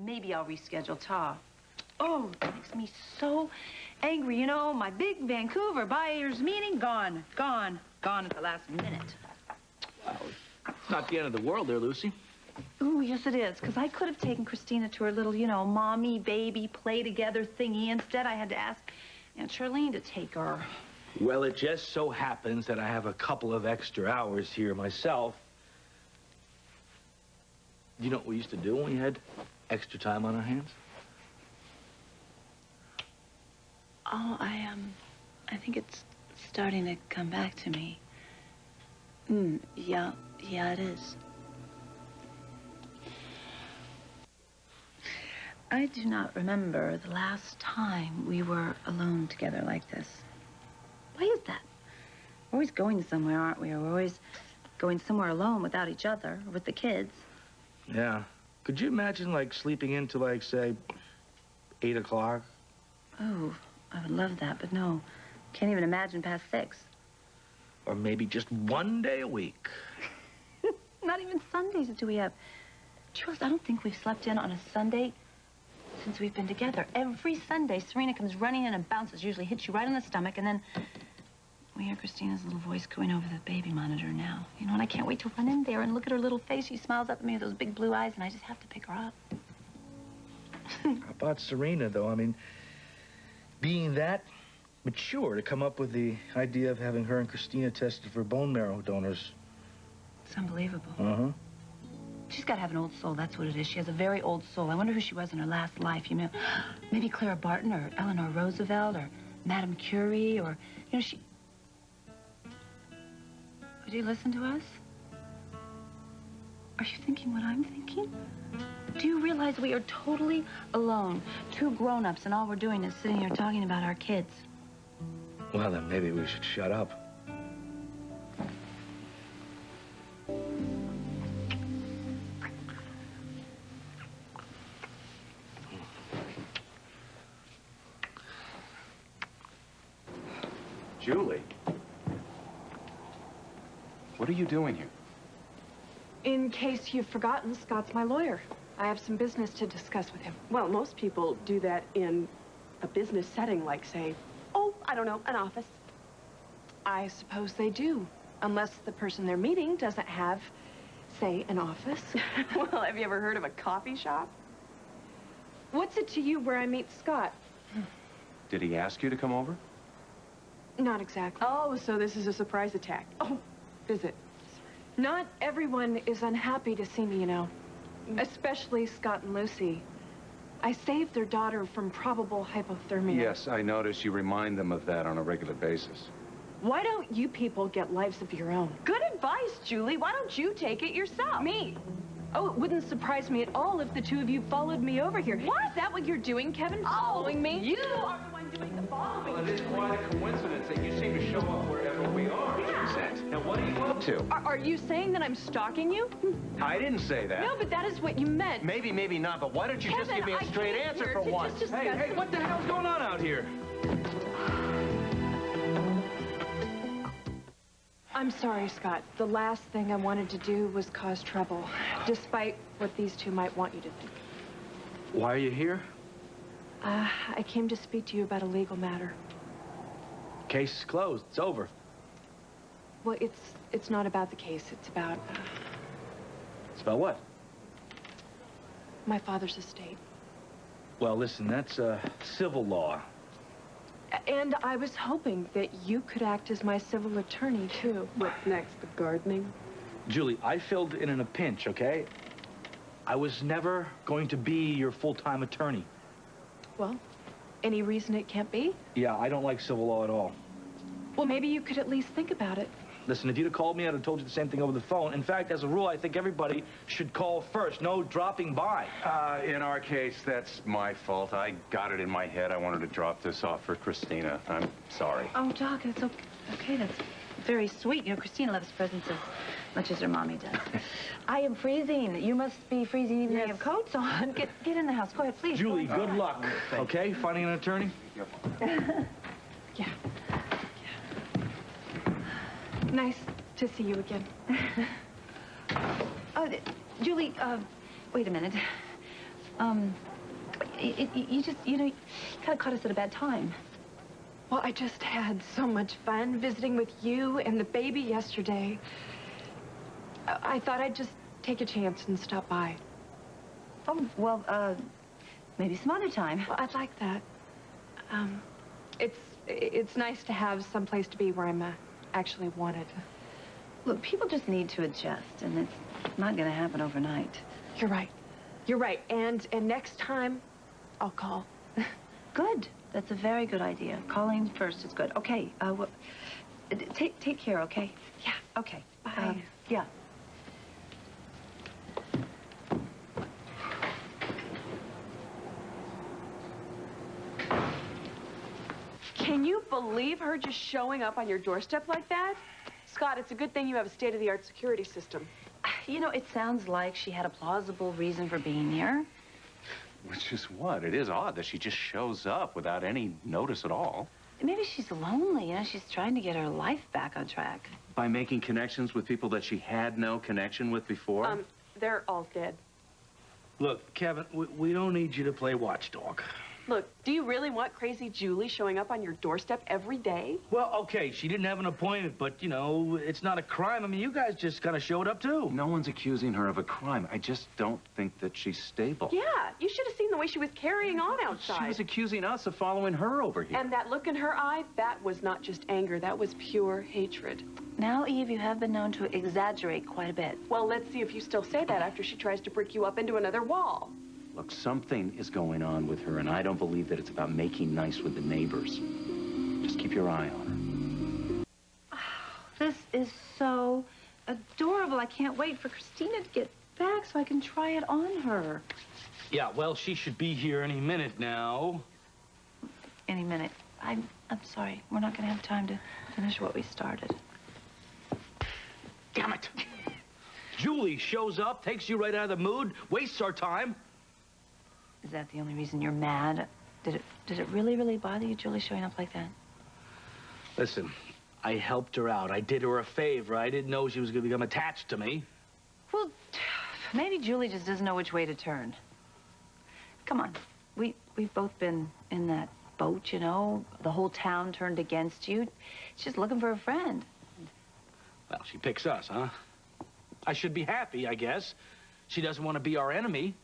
maybe I'll reschedule Ta. Oh, that makes me so angry. You know, my big Vancouver buyers meeting, gone at the last minute. Well, it's not the end of the world there, Lucy. Ooh, yes it is, because I could have taken Christina to her little, you know, mommy, baby, play together thingy. Instead, I had to ask Aunt Charlene to take her. Well, it just so happens that I have a couple of extra hours here myself. You know what we used to do when we had extra time on our hands? Oh, I think it's starting to come back to me. Yeah, it is. I do not remember the last time we were alone together like this. Why is that? We're always going somewhere, aren't we? Or we're always going somewhere alone without each other, or with the kids. Yeah. Could you imagine, like, sleeping into, like, say, 8 o'clock? Oh, I would love that, but no. Can't even imagine past 6. Or maybe just one day a week. Not even Sundays do we have. Jules, I don't think we've slept in on a Sunday since we've been together. Every Sunday, Serena comes running in and bounces, usually hits you right on the stomach, and then we hear Christina's little voice going over the baby monitor now. You know, and I can't wait to run in there and look at her little face. She smiles up at me with those big blue eyes, and I just have to pick her up. How about Serena, though? I mean, being that mature to come up with the idea of having her and Christina tested for bone marrow donors. It's unbelievable. Uh-huh. She's got to have an old soul, that's what it is. She has a very old soul. I wonder who she was in her last life, you know. Maybe Clara Barton or Eleanor Roosevelt or Madame Curie or, you know, she... Would you listen to us? Are you thinking what I'm thinking? Do you realize we are totally alone? 2 grown-ups, and all we're doing is sitting here talking about our kids. Well, then maybe we should shut up. Julie. What are you doing here? In case you've forgotten, Scott's my lawyer. I have some business to discuss with him. Well, most people do that in a business setting, like, say, oh, I don't know, an office. I suppose they do, unless the person they're meeting doesn't have, say, an office. Well, have you ever heard of a coffee shop? What's it to you where I meet Scott? Did he ask you to come over? Not exactly. Oh, so this is a surprise attack. Oh, visit. Not everyone is unhappy to see me, you know. Especially Scott and Lucy. I saved their daughter from probable hypothermia. Yes, I notice you remind them of that on a regular basis. Why don't you people get lives of your own? Good advice, Julie. Why don't you take it yourself? Me? Oh, it wouldn't surprise me at all if the 2 of you followed me over here. What? Is that what you're doing, Kevin? Following me? You are the one doing the following. Well, it is quite a coincidence that you seem to show up wherever we are. Yeah. Now, what are you up to? Are you saying that I'm stalking you? I didn't say that. No, but that is what you meant. Maybe, maybe not, but why don't you just Kevin, give me a straight I came answer here for to once? just discuss Hey, what the hell's going on out here? I'm sorry, Scott. The last thing I wanted to do was cause trouble, despite what these 2 might want you to think. Why are you here? I came to speak to you about a legal matter. Case is closed. It's over. Well, it's not about the case. It's about It's about what? my father's estate. Well, listen, that's civil law. And I was hoping that you could act as my civil attorney, too. What's next, the gardening? Julie, I filled in a pinch, okay? I was never going to be your full-time attorney. Well, any reason it can't be? Yeah, I don't like civil law at all. Well, maybe you could at least think about it. Listen, if you'd have called me, I'd have told you the same thing over the phone. In fact, as a rule, I think everybody should call first. No dropping by. In our case, that's my fault. I got it in my head. I wanted to drop this off for Christina. I'm sorry. Oh, Doc, it's okay. That's very sweet. You know, Christina loves presents as much as her mommy does. I am freezing. You must be freezing even though you have coats on. Get in the house. Go ahead, please. Julie, good luck, okay? Finding an attorney? Yeah. Nice to see you again. Julie, wait a minute. You just, you kind of caught us at a bad time. Well, I just had so much fun visiting with you and the baby yesterday. I thought I'd just take a chance and stop by. Oh, well, maybe some other time. Well, I'd like that. It's nice to have some place to be where I'm actually wanted. Look, people just need to adjust, and it's not going to happen overnight. You're right. You're right. And next time, I'll call. Good. That's a very good idea. Calling first is good. Okay, take care, okay? Yeah. Okay. Bye. Yeah. Can you believe her just showing up on your doorstep like that? Scott, it's a good thing you have a state-of-the-art security system. It sounds like she had a plausible reason for being here. Which is what? It is odd that she just shows up without any notice at all. Maybe she's lonely, she's trying to get her life back on track. By making connections with people that she had no connection with before? They're all dead. Look, Kevin, we don't need you to play watchdog. Look, do you really want crazy Julie showing up on your doorstep every day? Well, okay, she didn't have an appointment, but, it's not a crime. I mean, you guys just kind of showed up, too. No one's accusing her of a crime. I just don't think that she's stable. Yeah, you should have seen the way she was carrying on outside. She was accusing us of following her over here. And that look in her eye, that was not just anger, that was pure hatred. Now, Eve, you have been known to exaggerate quite a bit. Well, let's see if you still say that after she tries to brick you up into another wall. Look, something is going on with her, and I don't believe that it's about making nice with the neighbors. Just keep your eye on her. Oh, this is so adorable. I can't wait for Christina to get back so I can try it on her. Yeah, well, she should be here any minute now. Any minute. I'm sorry. We're not going to have time to finish what we started. Damn it! Julie shows up, takes you right out of the mood, wastes our time. Is that the only reason you're mad? Did it really, really bother you, Julie, showing up like that? Listen, I helped her out. I did her a favor. I didn't know she was going to become attached to me. Well, maybe Julie just doesn't know which way to turn. Come on. We've both been in that boat, The whole town turned against you. She's looking for a friend. Well, she picks us, huh? I should be happy, I guess. She doesn't want to be our enemy.